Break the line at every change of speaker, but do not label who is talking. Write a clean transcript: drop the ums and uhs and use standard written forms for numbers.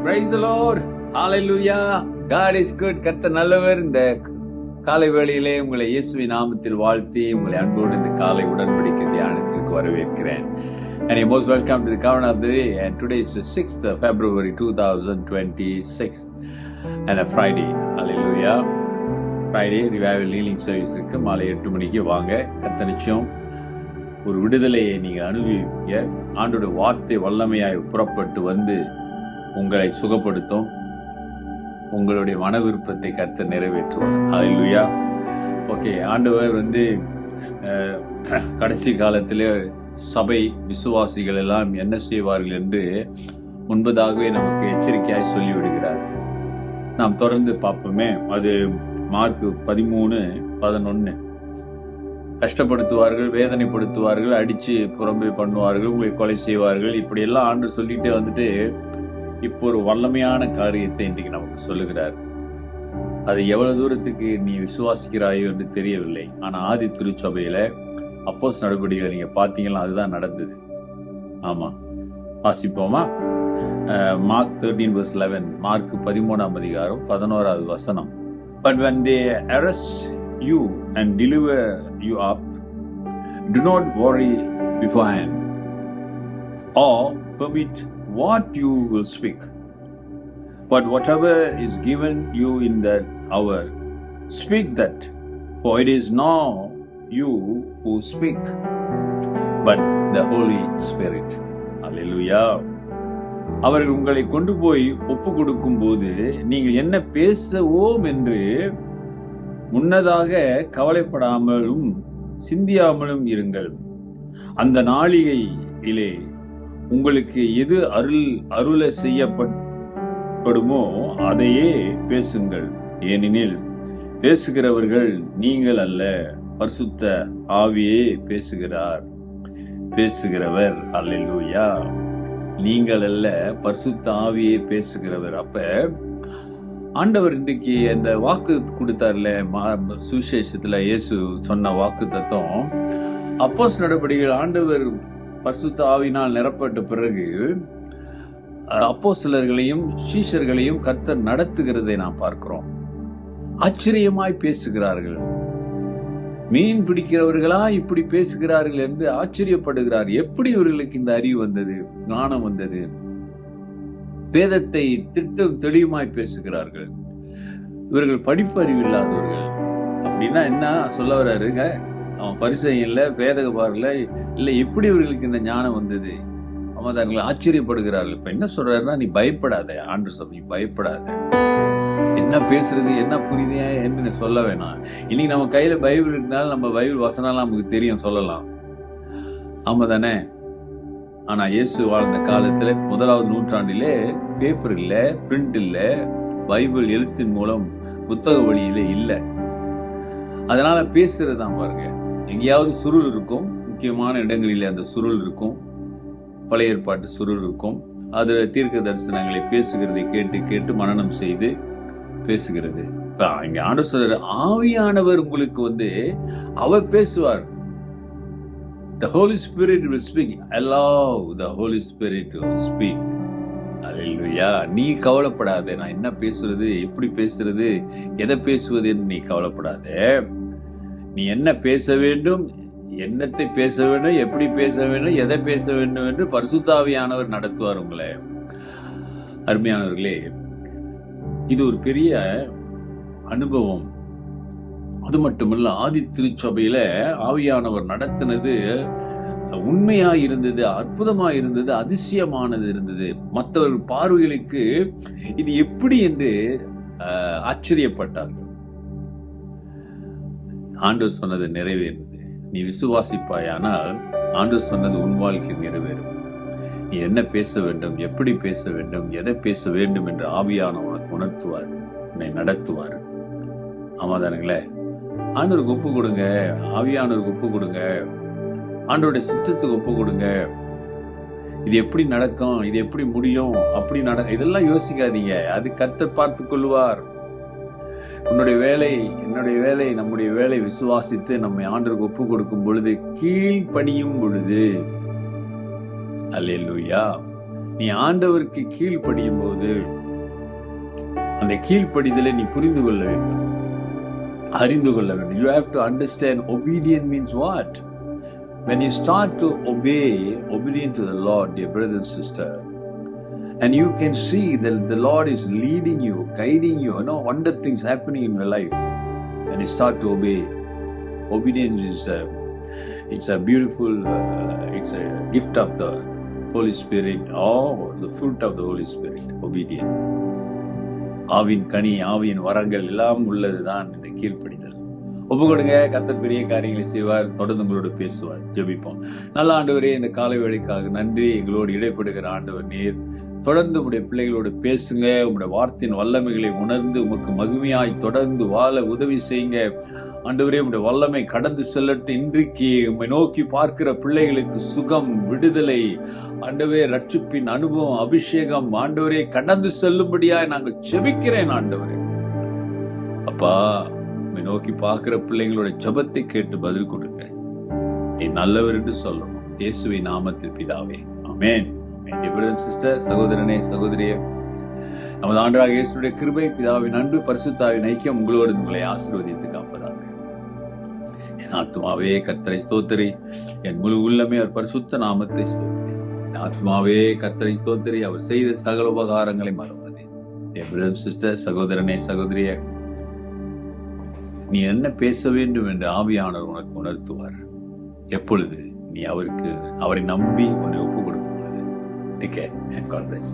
Praise the Lord. Hallelujah. God is good. கர்த்தர் நல்லவர். இந்த காலை வேளையிலே உங்களை இயேசுவின் நாமத்தில் வாழ்த்தி உங்களை அன்போடு இந்த காலை உடன்படிக்கை தியானத்திற்கு வரவேற்கிறேன். And you're most welcome to the Covenant of the Day. And today is the 6th of February 2026 and a Friday. Hallelujah. Friday Revival Healing Service இருக்கு. மாலை 8 மணிக்கு வாங்க. கர்த்தர் நிச்சயம் ஒரு விடுதலையை நீங்கள் அனுபவிக்க ஆண்டோட வார்த்தை வல்லமையாய் புறப்பட்டு வந்து உங்களை சுகப்படுத்தும். உங்களுடைய மன விருப்பத்தை கர்த்தர் நிறைவேற்றுவார். ஹல்லேலூயா. ஓகே, ஆண்டவர் கடைசி காலத்திலே சபை விசுவாசிகள் எல்லாம் என்ன செய்வார்கள் என்று முன்பதாகவே நமக்கு எச்சரிக்கையாய் சொல்லிவிடுகிறார். நாம் தொடர்ந்து பார்ப்போமே. அது மார்க் 13:11. கஷ்டப்படுத்துவார்கள், வேதனைப்படுத்துவார்கள், அடித்து புறம்பே பண்ணுவார்கள், உங்களை கொலை செய்வார்கள். இப்படியெல்லாம் ஆண்டு சொல்லிட்டு இப்போ ஒரு வல்லமையான காரியத்தை இன்றைக்கு நமக்கு சொல்லுகிறார். அது எவ்வளவு தூரத்துக்கு நீ விசுவாசிக்கிறாயோ என்று தெரியவில்லை. ஆனால் ஆதி திருச்சபையில் அப்போஸ் நடவடிக்கைகளை நீங்கள் பார்த்தீங்கன்னா அதுதான் நடந்தது. ஆமாம், வாசிப்போமா? Mark 13:11. Mark 13:11. But when they arrest you and deliver you up, do not worry beforehand or permit what you will speak, but whatever is given you in that hour, speak that, for it is not you who speak, but the Holy Spirit. Hallelujah. அவர்கள் உங்களை கொண்டு போய் ஒப்பு கொடுக்கும் போது நீங்கள் என்ன பேசுவோம் என்று முன்னதாக கவலைப்படாமலும் சிந்தியாமலும் இருங்கள். அந்த நாளிகையிலே உங்களுக்கு எது அருள செய்யப்படுமோ அதையே பேசுங்கள். ஏனெனில் பேசுகிறவர்கள் நீங்கள் அல்ல, பரிசுத்த ஆவியே பேசுகிறவர். அல்லேலூயா. நீங்கள் அல்ல, பரிசுத்த ஆவியே பேசுகிறவர். அப்ப ஆண்டவர் இன்றைக்கு அந்த வாக்கு கொடுத்தார்ல, சுவிசேஷத்துல இயேசு சொன்ன வாக்கு தத்துவம், அப்போஸ் நடவடிக்கைகள் ஆண்டவர் பரிசுத்த ஆவியினால் நிரப்பட்ட பிறகு அப்போஸ்தலர்களையும் சீஷர்களையும் கர்த்தர் நடத்துகிறதை நாம் பார்க்கிறோம். ஆச்சரியமாய் பேசுகிறார்கள். மீன் பிடிக்கிறவர்களா இப்படி பேசுகிறார்கள் என்று ஆச்சரியப்படுகிறார். எப்படி இவர்களுக்கு இந்த அறிவு வந்தது, ஞானம் வந்தது? வேதத்தை திட்டம் தெளிவுமாய் பேசுகிறார்கள். இவர்கள் படிப்பு அறிவு இல்லாதவர்கள். அப்படின்னா என்ன சொல்ல வர்றாருங்க? அவன் பரிசையும் இல்லை, வேதக பார்ல இல்லை, எப்படி இவர்களுக்கு இந்த ஞானம் வந்தது? அவன் ஆச்சரியப்படுகிறார்கள். இப்ப என்ன சொல்றாருன்னா, நீ பயப்படாத, ஆண்டு சொல், நீ பயப்படாத. என்ன பேசுறது, என்ன புரியுதே என்று சொல்ல வேணாம். இன்னைக்கு நம்ம கையில பைபிள் இருக்கனால நம்ம பைபிள் வசனம் நமக்கு தெரியும், சொல்லலாம். ஆமா தானே? ஆனா இயேசு வாழ்ந்த காலத்துல 1வது நூற்றாண்டிலே பேப்பர் இல்ல, பிரிண்ட் இல்ல, பைபிள் எழுத்தின் மூலம் புத்தக வழியிலே இல்லை. அதனால பேசுறது தான் பாருங்க. எங்கேயாவது சுருள் இருக்கும், முக்கியமான இடங்களிலே அந்த சுருள் இருக்கும், பழைய ஏற்பாட்டு சுருள் இருக்கும். அது தீர்க்க தரிசனங்களை பேசுகிறதை கேட்டு கேட்டு மனனம் செய்து பேசுகிறது. இங்க ஆண்டவர் சொல்றாரு, ஆவியானவர் உங்களுக்கு அவர் பேசுவார். The Holy Spirit will speak. Allow the Holy Spirit to speak. Hallelujah. நீ கவலைப்படாத, நான் என்ன பேசுறது, எப்படி பேசுறது, எதை பேசுவது என்று நீ கவலைப்படாத. நீ என்ன பேச வேண்டும், என்னத்தை பேச வேண்டும், எப்படி பேச வேண்டும், எதை பேச வேண்டும் என்று பரிசுத்த ஆவியானவர் நடத்துவார் உங்களை. அருமையானவர்களே, இது ஒரு பெரிய அனுபவம். அது மட்டுமல்ல, ஆதி திருச்சபையில ஆவியானவர் நடத்தினது உண்மையா இருந்தது, அற்புதமா இருந்தது, அதிசயமானது இருந்தது. மற்றவர்கள் பார்வைகளுக்கு இது எப்படி என்று ஆச்சரியப்பட்டார்கள். ஆண்டவர் சொன்னது நிறைவேறுது. நீ விசுவாசிப்பாயானால் ஆண்டவர் சொன்னது உன் வாழ்க்கையில் நிறைவேறும். நீ என்ன பேச வேண்டும், எப்படி பேச வேண்டும், எதை பேச வேண்டும் என்று ஆவியானவர் உனக்கு உணர்த்துவார், உன்னை நடத்துவார். ஆமாதானுங்களே? ஆண்டவருக்கு ஒப்பு கொடுங்க, ஆவியானவருக்கு ஒப்பு கொடுங்க, ஆண்டவருடைய சித்தத்துக்கு ஒப்பு கொடுங்க. இது எப்படி நடக்கும், இது எப்படி முடியும், அப்படி இதெல்லாம் யோசிக்காதீங்க. அது கர்த்தர் பார்த்து கொள்வார். உன்னுடைய வேலை, என்னுடைய வேலை, நம்முடைய வேலை விசுவாசித்து நம்மை ஆண்டவருக்கு ஒப்பு கொடுக்கும் பொழுது, கீழ்ப்படியும் பொழுது, அல்லேலூயா, நீ ஆண்டவருக்கு கீழ்ப்படியும் போது அந்த கீழ்ப்படிதலை நீ புரிந்து கொள்ள வேண்டும், அறிந்து கொள்ள வேண்டும். You have to understand obedient means what? When you start to obedient to the Lord, dear brother and sister, and you can see that the Lord is leading you, guiding you, wonder things happening in your life, and you start to obey. Obedience is it's a beautiful, it's a gift of the Holy Spirit, or the fruit of the Holy Spirit, obedience. Aavin கனி, ஆவியின் வரங்கள் எல்லாம் உள்ளதுதான் இந்த கீழ்ப்படிதல். ஒப்பு கொடுங்க, கர்த்தர் பெரிய காரியங்களை செய்வார். தொடர்ந்து உங்களோடு பேசுவார். ஜெபிப்போம். நல்ல ஆண்டவரே, இந்த காலை வேளைக்காக நன்றி. எங்களோடு இடைப்படுகிற ஆண்டவர் நீர். தொடர்ந்து உங்களுடைய பிள்ளைகளோடு பேசுங்க. உங்களுடைய வார்த்தையின் வல்லமைகளை உணர்ந்து உமக்கு மகிமையாய் தொடர்ந்து வாழ உதவி செய்யுங்க. ஆண்டவரே, உங்களுடைய வல்லமை கடந்து செல்லட்டும். இன்றைக்கு உம்மை நோக்கி பார்க்கிற பிள்ளைகளுக்கு சுகம், விடுதலை, ஆண்டவரே ரட்சிப்பின் அனுபவம், அபிஷேகம், ஆண்டவரே கடந்து செல்லும்படியாய் நாங்கள் ஜெபிக்கிறேன். ஆண்டவரே அப்பா, உம்மை நோக்கி பார்க்கிற பிள்ளைங்களோட ஜெபத்தை கேட்டு பதில் கொடுங்க. நீ நல்லவர் என்று சொல்லணும். இயேசுவின் நாமத்தில் பிதாவே, ஆமென். சிஸ்டர், சகோதரனே, சகோதரியே, நமது ஆண்டவராகிய இயேசுவுடைய கிருபை, பிதாவின் அன்பு, பரிசுத்தாவின் ஐக்கியம் உங்களோடு உங்களை ஆசீர்வதித்து காப்பதாக. என் ஆத்மாவே கர்த்தரை ஸ்தோத்திரி, என் முழு உள்ளமே அவர் பரிசுத்த நாமத்தை ஸ்தோத்திரி. என் ஆத்மாவே கர்த்தரை ஸ்தோத்திரி, அவர் செய்த சகல உபகாரங்களை மறவாதே. என் பிரதர் சிஸ்டர், சகோதரனே, சகோதரியே, நீ என்ன பேச வேண்டும் என்று ஆவியானவர் உனக்கு உணர்த்துவார். எப்பொழுது நீ அவரை நம்பி உன்னை ஒப்பு கொடுக்கும் பொழுது. Take care and God bless.